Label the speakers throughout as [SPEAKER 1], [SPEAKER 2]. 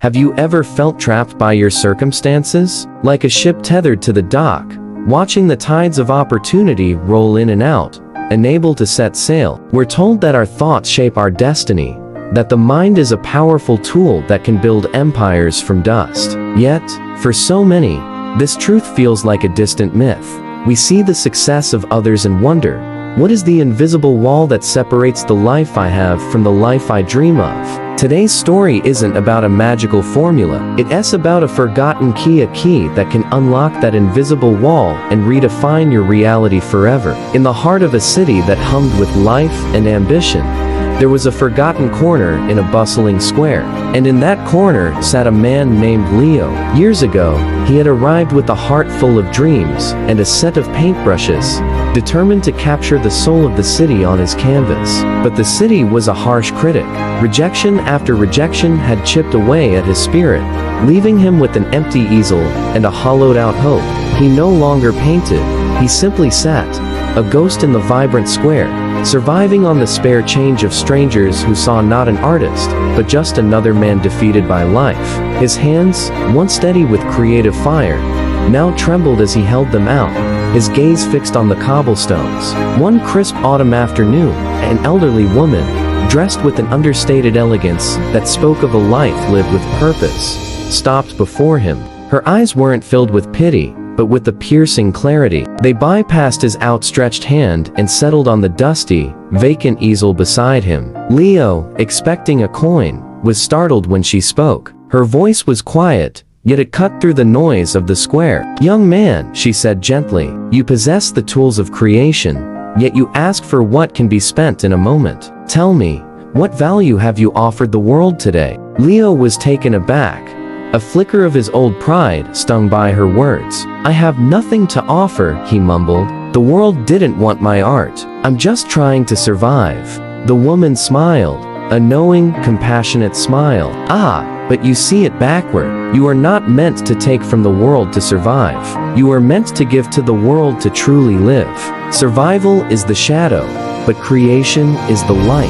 [SPEAKER 1] Have you ever felt trapped by your circumstances? Like a ship tethered to the dock, watching the tides of opportunity roll in and out, unable to set sail. We're told that our thoughts shape our destiny, that the mind is a powerful tool that can build empires from dust. Yet, for so many, this truth feels like a distant myth. We see the success of others and wonder, what is the invisible wall that separates the life I have from the life I dream of? Today's story isn't about a magical formula, it's about a forgotten key, a key that can unlock that invisible wall and redefine your reality forever. In the heart of a city that hummed with life and ambition, there was a forgotten corner in a bustling square, and in that corner sat a man named Leo. Years ago, he had arrived with a heart full of dreams and a set of paintbrushes, determined to capture the soul of the city on his canvas. But the city was a harsh critic. Rejection after rejection had chipped away at his spirit, leaving him with an empty easel and a hollowed-out hope. He no longer painted, he simply sat, a ghost in the vibrant square, surviving on the spare change of strangers who saw not an artist, but just another man defeated by life. His hands, once steady with creative fire, now trembled as he held them out, his gaze fixed on the cobblestones. One crisp autumn afternoon, an elderly woman, dressed with an understated elegance that spoke of a life lived with purpose, stopped before him. Her eyes weren't filled with pity, but with a piercing clarity. They bypassed his outstretched hand and settled on the dusty, vacant easel beside him. Leo, expecting a coin, was startled when she spoke. Her voice was quiet, yet it cut through the noise of the square. "Young man," she said gently, "you possess the tools of creation, yet you ask for what can be spent in a moment. Tell me, what value have you offered the world today?" Leo was taken aback. A flicker of his old pride stung by her words. "I have nothing to offer," he mumbled. "The world didn't want my art. I'm just trying to survive." The woman smiled, a knowing, compassionate smile. "Ah, but you see it backward. You are not meant to take from the world to survive. You are meant to give to the world to truly live. Survival is the shadow, but creation is the light."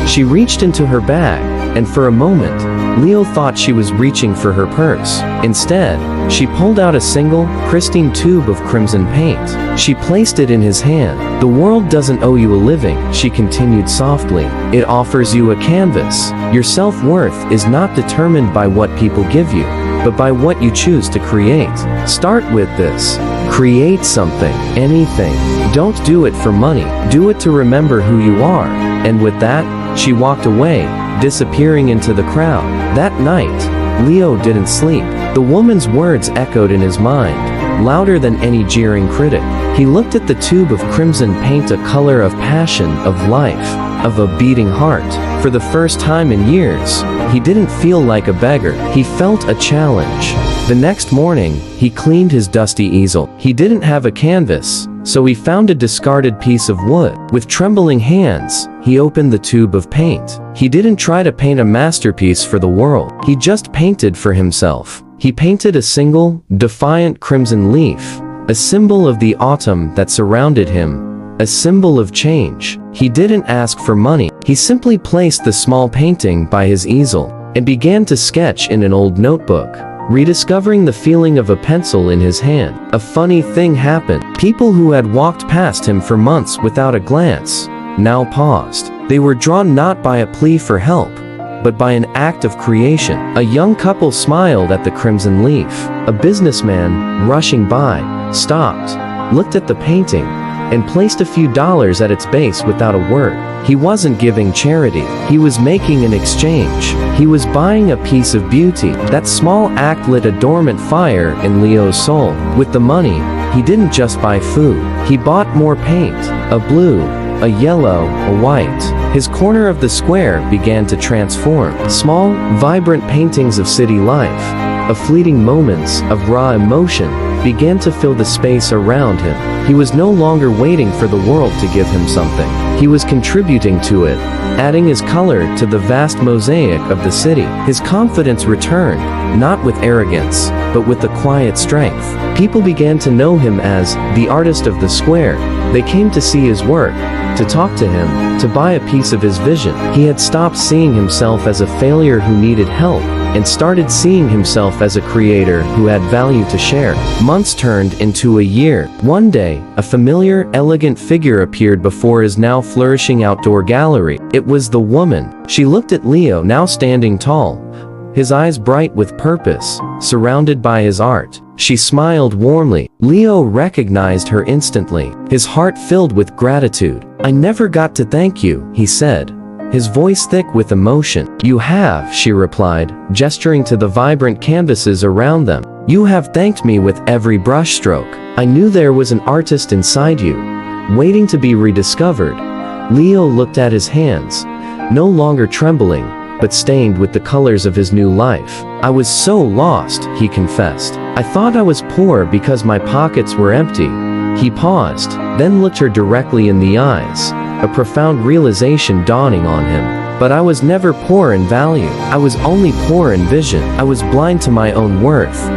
[SPEAKER 1] She reached into her bag, and for a moment, Leo thought she was reaching for her purse. Instead, she pulled out a single, pristine tube of crimson paint. She placed it in his hand. "The world doesn't owe you a living," she continued softly. "It offers you a canvas. Your self-worth is not determined by what people give you, but by what you choose to create. Start with this. Create something, anything. Don't do it for money. Do it to remember who you are." And with that, she walked away, disappearing into the crowd. That night, Leo didn't sleep. The woman's words echoed in his mind, louder than any jeering critic. He looked at the tube of crimson paint, a color of passion, of life, of a beating heart. For the first time in years, he didn't feel like a beggar. He felt a challenge. The next morning, he cleaned his dusty easel. He didn't have a canvas, so he found a discarded piece of wood. With trembling hands, he opened the tube of paint. He didn't try to paint a masterpiece for the world. He just painted for himself. He painted a single, defiant crimson leaf, a symbol of the autumn that surrounded him, a symbol of change. He didn't ask for money. He simply placed the small painting by his easel and began to sketch in an old notebook, rediscovering the feeling of a pencil in his hand. A funny thing happened. People who had walked past him for months without a glance now paused. They were drawn not by a plea for help, but by an act of creation. A young couple smiled at the crimson leaf. A businessman, rushing by, stopped, looked at the painting, and placed a few dollars at its base without a word. He wasn't giving charity. He was making an exchange. He was buying a piece of beauty. That small act lit a dormant fire in Leo's soul. With the money, he didn't just buy food. He bought more paint, a blue, a yellow, a white. His corner of the square began to transform. Small, vibrant paintings of city life, of fleeting moments of raw emotion, began to fill the space around him. He was no longer waiting for the world to give him something. He was contributing to it, adding his color to the vast mosaic of the city. His confidence returned, not with arrogance, but with a quiet strength. People began to know him as the artist of the square. They came to see his work, to talk to him, to buy a piece of his vision. He had stopped seeing himself as a failure who needed help, and started seeing himself as a creator who had value to share. Months turned into a year. One day, a familiar, elegant figure appeared before his now flourishing outdoor gallery. It was the woman. She looked at Leo, now standing tall, his eyes bright with purpose, surrounded by his art. She smiled warmly. Leo recognized her instantly, his heart filled with gratitude. "I never got to thank you," he said, his voice thick with emotion. "You have," she replied, gesturing to the vibrant canvases around them. "You have thanked me with every brushstroke. I knew there was an artist inside you, waiting to be rediscovered." Leo looked at his hands, no longer trembling, but stained with the colors of his new life. "I was so lost," he confessed. "I thought I was poor because my pockets were empty." He paused, then looked her directly in the eyes, a profound realization dawning on him. "But I was never poor in value. I was only poor in vision. I was blind to my own worth."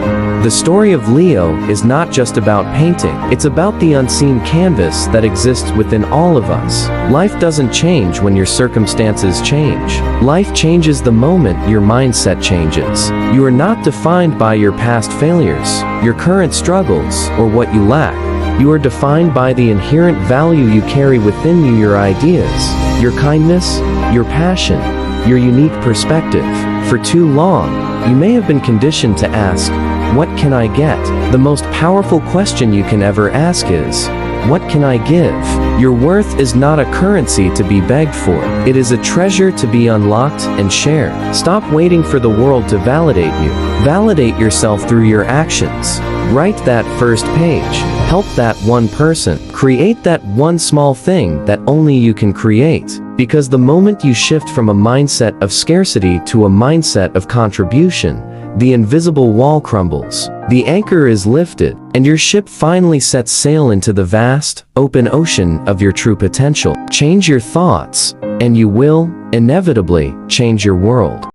[SPEAKER 1] The story of Leo is not just about painting. It's about the unseen canvas that exists within all of us. Life doesn't change when your circumstances change. Life changes the moment your mindset changes. You are not defined by your past failures, your current struggles, or what you lack. You are defined by the inherent value you carry within you, your ideas, your kindness, your passion, your unique perspective. For too long, you may have been conditioned to ask, "What can I get?" The most powerful question you can ever ask is, "What can I give?" Your worth is not a currency to be begged for. It is a treasure to be unlocked and shared. Stop waiting for the world to validate you. Validate yourself through your actions. Write that first page. Help that one person. Create that one small thing that only you can create. Because the moment you shift from a mindset of scarcity to a mindset of contribution, the invisible wall crumbles, the anchor is lifted, and your ship finally sets sail into the vast, open ocean of your true potential. Change your thoughts, and you will, inevitably, change your world.